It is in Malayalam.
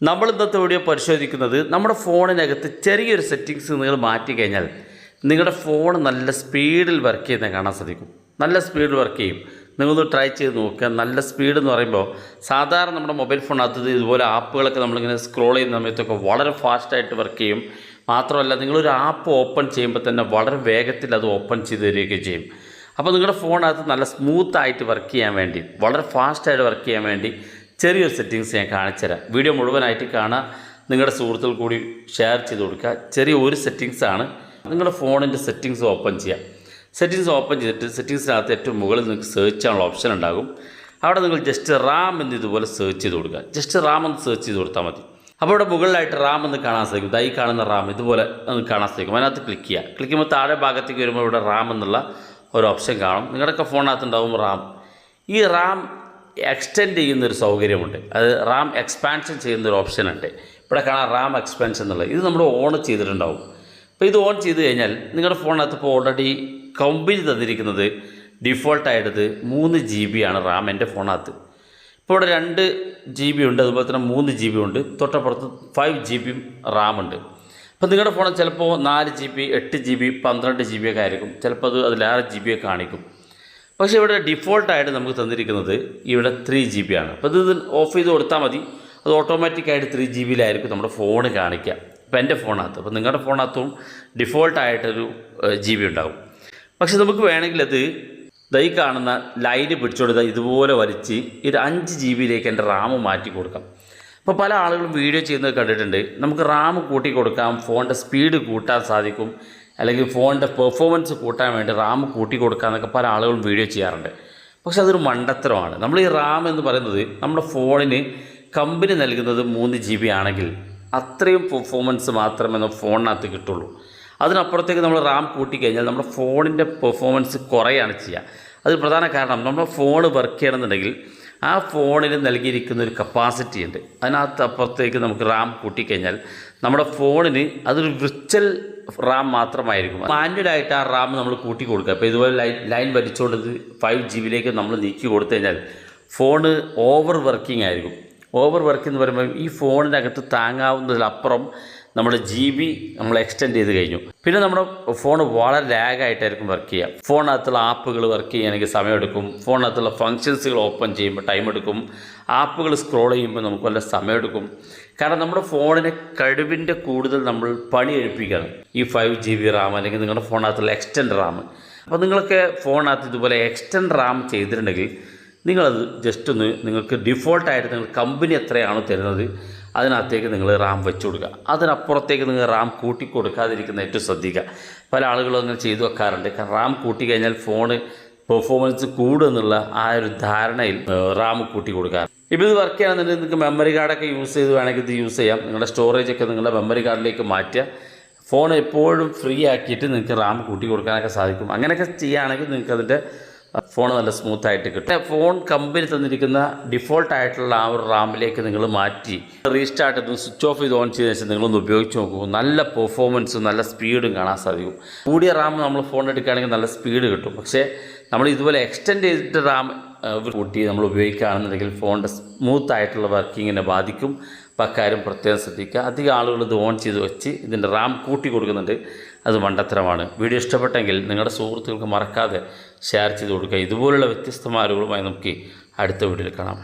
നമ്മൾ ഇന്നത്തെ വീഡിയോ പരിശോധിക്കുന്നത് നമ്മുടെ ഫോണിനകത്ത് ചെറിയൊരു സെറ്റിങ്സ് നിങ്ങൾ മാറ്റി കഴിഞ്ഞാൽ നിങ്ങളുടെ ഫോൺ നല്ല സ്പീഡിൽ വർക്ക് ചെയ്യുന്നത് കാണാൻ സാധിക്കും. നല്ല സ്പീഡിൽ വർക്ക് ചെയ്യും. നിങ്ങളൊന്ന് ട്രൈ ചെയ്ത് നോക്കുക. നല്ല സ്പീഡ് എന്ന് പറയുമ്പോൾ സാധാരണ നമ്മുടെ മൊബൈൽ ഫോണിനകത്ത് ഇതുപോലെ ആപ്പുകളൊക്കെ നമ്മളിങ്ങനെ സ്ക്രോൾ ചെയ്യുന്ന സമയത്തൊക്കെ വളരെ ഫാസ്റ്റായിട്ട് വർക്ക് ചെയ്യും. മാത്രമല്ല നിങ്ങളൊരു ആപ്പ് ഓപ്പൺ ചെയ്യുമ്പോൾ തന്നെ വളരെ വേഗത്തിൽ അത് ഓപ്പൺ ചെയ്ത് തരികയൊക്കെ ചെയ്യും. അപ്പോൾ നിങ്ങളുടെ ഫോണിനകത്ത് നല്ല സ്മൂത്തായിട്ട് വർക്ക് ചെയ്യാൻ വേണ്ടി, വളരെ ഫാസ്റ്റായിട്ട് വർക്ക് ചെയ്യാൻ വേണ്ടി ചെറിയൊരു സെറ്റിങ്സ് ഞാൻ കാണിച്ചുതരാം. വീഡിയോ മുഴുവനായിട്ട് കാണാൻ നിങ്ങളുടെ സുഹൃത്തുക്കൾ കൂടി ഷെയർ ചെയ്ത് കൊടുക്കുക. ചെറിയ ഒരു സെറ്റിങ്സാണ്. നിങ്ങളുടെ ഫോണിൻ്റെ സെറ്റിങ്സ് ഓപ്പൺ ചെയ്യുക. സെറ്റിങ്സ് ഓപ്പൺ ചെയ്തിട്ട് സെറ്റിങ്സിനകത്ത് ഏറ്റവും മുകളിൽ നിങ്ങൾക്ക് സെർച്ച് ചെയ്യാനുള്ള ഓപ്ഷൻ ഉണ്ടാകും. അവിടെ നിങ്ങൾ ജസ്റ്റ് റാം എന്ന് ഇതുപോലെ സെർച്ച് ചെയ്ത് കൊടുക്കുക. ജസ്റ്റ് റാം എന്ന് സെർച്ച് ചെയ്ത് കൊടുത്താൽ മതി. അപ്പോൾ ഇവിടെ മുകളിലായിട്ട് റാം എന്ന് കാണാൻ സാധിക്കും. ഈ കാണുന്ന റാം ഇതുപോലെ കാണാൻ സാധിക്കും. അതിനകത്ത് ക്ലിക്ക് ചെയ്യുക. ക്ലിക്ക് ചെയ്യുമ്പോൾ താഴെ ഭാഗത്തേക്ക് വരുമ്പോൾ ഇവിടെ റാം എന്നുള്ള ഒരു ഓപ്ഷൻ കാണും. നിങ്ങളുടെയൊക്കെ ഫോണിനകത്ത് ഉണ്ടാകും റാം. ഈ റാം എക്സ്റ്റെൻഡ് ചെയ്യുന്നൊരു സൗകര്യമുണ്ട്. അത് റാം എക്സ്പാൻഷൻ ചെയ്യുന്നൊരു ഓപ്ഷൻ ഉണ്ട്. ഇവിടെ കാണാം റാം എക്സ്പാൻഷൻ എന്നുള്ളത്. ഇത് നമ്മൾ ഓൺ ചെയ്തിട്ടുണ്ടാവും. അപ്പോൾ ഇത് ഓൺ ചെയ്ത് കഴിഞ്ഞാൽ നിങ്ങളുടെ ഫോണിനകത്ത് ഇപ്പോൾ ഓൾറെഡി കമ്പനി തന്നിരിക്കുന്നത് ഡിഫോൾട്ടായിട്ടത് 3 GB ആണ് റാം എൻ്റെ ഫോണിനകത്ത്. ഇപ്പോൾ ഇവിടെ 2 GB ഉണ്ട്, അതുപോലെ തന്നെ 3 GB ഉണ്ട്. തൊട്ടപ്പുറത്ത് 5 GB റാം ഉണ്ട്. അപ്പോൾ നിങ്ങളുടെ ഫോണിൽ ചിലപ്പോൾ 4 GB, 8 GB, 12 GB ഒക്കെ ആയിരിക്കും. ചിലപ്പോൾ അതിലേറെ GB ഒക്കെ കാണിക്കും. പക്ഷേ ഇവിടെ ഡിഫോൾട്ടായിട്ട് നമുക്ക് തന്നിരിക്കുന്നത് ഇവിടെ 3 GB ആണ്. അപ്പോൾ ഇത് ഓഫ് ചെയ്ത് കൊടുത്താൽ മതി. അത് ഓട്ടോമാറ്റിക്കായിട്ട് 3 GB നമ്മുടെ ഫോൺ കാണിക്കുക. ഇപ്പോൾ എൻ്റെ ഫോണിനകത്ത്, അപ്പോൾ നിങ്ങളുടെ ഫോണിനകത്തും ഡിഫോൾട്ടായിട്ടൊരു GB ഉണ്ടാകും. പക്ഷെ നമുക്ക് വേണമെങ്കിൽ അത് ഈ കാണുന്ന ലൈന് പിടിച്ചുകൊടുത്താൽ ഇതുപോലെ വലിച്ച് ഒരു 5 GB എൻ്റെ റാം മാറ്റി കൊടുക്കാം. അപ്പോൾ പല ആളുകളും വീഡിയോ ചെയ്യുന്നത് കണ്ടിട്ടുണ്ട്. നമുക്ക് റാം കൂട്ടി കൊടുക്കാം, ഫോണിൻ്റെ സ്പീഡ് കൂട്ടാൻ സാധിക്കും, അല്ലെങ്കിൽ ഫോണിൻ്റെ പെർഫോമൻസ് കൂട്ടാൻ വേണ്ടി റാം കൂട്ടി കൊടുക്കുക എന്നൊക്കെ പല ആളുകളും വീഡിയോ ചെയ്യാറുണ്ട്. പക്ഷെ അതൊരു മണ്ടത്തരമാണ്. നമ്മൾ ഈ റാം എന്ന് പറയുന്നത് നമ്മുടെ ഫോണിന് കമ്പനി നൽകുന്നത് 3 GB ആണെങ്കിൽ അത്രയും പെർഫോമൻസ് മാത്രമേ നമ്മുടെ ഫോണിനകത്ത് കിട്ടുള്ളൂ. അതിനപ്പുറത്തേക്ക് നമ്മൾ റാം കൂട്ടിക്കഴിഞ്ഞാൽ നമ്മുടെ ഫോണിൻ്റെ പെർഫോമൻസ് കുറയാണ് ചെയ്യുക. അതിന് പ്രധാന കാരണം നമ്മുടെ ഫോൺ വർക്ക് ചെയ്യണമെന്നുണ്ടെങ്കിൽ ആ ഫോണിന് നൽകിയിരിക്കുന്ന ഒരു കപ്പാസിറ്റി ഉണ്ട്. അതിനകത്ത് അപ്പുറത്തേക്ക് നമുക്ക് റാം കൂട്ടിക്കഴിഞ്ഞാൽ നമ്മുടെ ഫോണിന് അതൊരു വിർച്വൽ റാം മാത്രമായിരിക്കും. മാനുവലായിട്ട് ആ റാം നമ്മൾ കൂട്ടി കൊടുക്കുക. അപ്പോൾ ഇതുപോലെ ലൈൻ വലിച്ചുകൊണ്ട് 5 GB നമ്മൾ നീക്കി കൊടുത്തു കഴിഞ്ഞാൽ ഫോണ് ഓവർ വർക്കിംഗ് ആയിരിക്കും. ഓവർ വർക്ക് എന്ന് പറയുമ്പോൾ ഈ ഫോണിനകത്ത് താങ്ങാവുന്നതിലപ്പുറം നമ്മുടെ GB നമ്മൾ എക്സ്റ്റെൻഡ് ചെയ്ത് കഴിഞ്ഞു. പിന്നെ നമ്മുടെ ഫോൺ വളരെ ലാഗായിട്ടായിരിക്കും വർക്ക് ചെയ്യുക. ഫോണിനകത്തുള്ള ആപ്പുകൾ വർക്ക് ചെയ്യുകയാണെങ്കിൽ സമയമെടുക്കും. ഫോണിനകത്തുള്ള ഫങ്ഷൻസുകൾ ഓപ്പൺ ചെയ്യുമ്പോൾ ടൈം എടുക്കും. ആപ്പുകൾ സ്ക്രോൾ ചെയ്യുമ്പോൾ നമുക്ക് വല്ല സമയമെടുക്കും. കാരണം നമ്മുടെ ഫോണിനെ കഴിവിൻ്റെ കൂടുതൽ നമ്മൾ പണി എടുപ്പിക്കുകയാണ് ഈ 5 GB റാം അല്ലെങ്കിൽ നിങ്ങളുടെ ഫോണിനകത്തുള്ള എക്സ്റ്റെൻഡ് റാം. അപ്പോൾ നിങ്ങളൊക്കെ ഫോണിനകത്ത് ഇതുപോലെ എക്സ്റ്റെൻഡ് റാം ചെയ്തിട്ടുണ്ടെങ്കിൽ നിങ്ങളത് ജസ്റ്റ് ഒന്ന് നിങ്ങൾക്ക് ഡിഫോൾട്ടായിട്ട് നിങ്ങൾ കമ്പനി എത്രയാണോ തരുന്നത് അതിനകത്തേക്ക് നിങ്ങൾ റാം വെച്ച് കൊടുക്കുക. അതിനപ്പുറത്തേക്ക് നിങ്ങൾ റാം കൂട്ടി കൊടുക്കാതിരിക്കുന്ന ഏറ്റവും ശ്രദ്ധിക്കുക. പല ആളുകളും അങ്ങനെ ചെയ്തു വെക്കാറുണ്ട്. കാരണം റാം കൂട്ടി കഴിഞ്ഞാൽ ഫോണ് പെർഫോമൻസ് കൂടുമെന്നുള്ള ആ ഒരു ധാരണയിൽ റാം കൂട്ടി കൊടുക്കാറ്. ഇപ്പോൾ ഇത് വർക്ക് ചെയ്യണമെന്നുണ്ടെങ്കിൽ നിങ്ങൾക്ക് മെമ്മറി കാർഡൊക്കെ യൂസ് ചെയ്ത് വേണമെങ്കിൽ ഇത് യൂസ് ചെയ്യാം. നിങ്ങളുടെ സ്റ്റോറേജൊക്കെ നിങ്ങളുടെ മെമ്മറി കാർഡിലേക്ക് മാറ്റുക. ഫോൺ എപ്പോഴും ഫ്രീ ആക്കിയിട്ട് നിങ്ങൾക്ക് റാം കൂട്ടി കൊടുക്കാനൊക്കെ സാധിക്കും. അങ്ങനെയൊക്കെ ചെയ്യുകയാണെങ്കിൽ നിങ്ങൾക്ക് അതിൻ്റെ ഫോൺ നല്ല സ്മൂത്തായിട്ട് കിട്ടും. ഫോൺ കമ്പനി തന്നിരിക്കുന്ന ഡിഫോൾട്ടായിട്ടുള്ള ആ ഒരു റാമിലേക്ക് നിങ്ങൾ മാറ്റി റീസ്റ്റാർട്ട് ചെയ്ത് സ്വിച്ച് ഓഫ് ചെയ്ത് ഓൺ ചെയ്ത ശേഷം നിങ്ങളൊന്ന് ഉപയോഗിച്ച് നോക്കൂ. നല്ല പെർഫോമൻസും നല്ല സ്പീഡും കാണാൻ സാധിക്കും. കൂടിയ റാം നമ്മൾ ഫോൺ എടുക്കുകയാണെങ്കിൽ നല്ല സ്പീഡ് കിട്ടും. പക്ഷേ നമ്മൾ ഇതുപോലെ എക്സ്റ്റെൻഡ് ചെയ്തിട്ട് റാം കൂട്ടി നമ്മൾ ഉപയോഗിക്കുകയാണെന്നുണ്ടെങ്കിൽ ഫോണിൻ്റെ സ്മൂത്തായിട്ടുള്ള വർക്കിങ്ങിനെ ബാധിക്കും. അപ്പോൾ അക്കാര്യം പ്രത്യേകം ശ്രദ്ധിക്കുക. അധികം ആളുകൾ ഇത് ഓൺ ചെയ്ത് വെച്ച് ഇതിൻ്റെ റാം കൂട്ടി കൊടുക്കുന്നുണ്ട്. അത് മണ്ടത്തരമാണ്. വീഡിയോ ഇഷ്ടപ്പെട്ടെങ്കിൽ നിങ്ങളുടെ സുഹൃത്തുക്കൾക്ക് മറക്കാതെ ഷെയർ ചെയ്ത് കൊടുക്കുക. ഇതുപോലുള്ള വ്യത്യസ്തമായ അറിവുകളുമായി നമുക്ക് അടുത്ത വീഡിയോയിൽ കാണാം.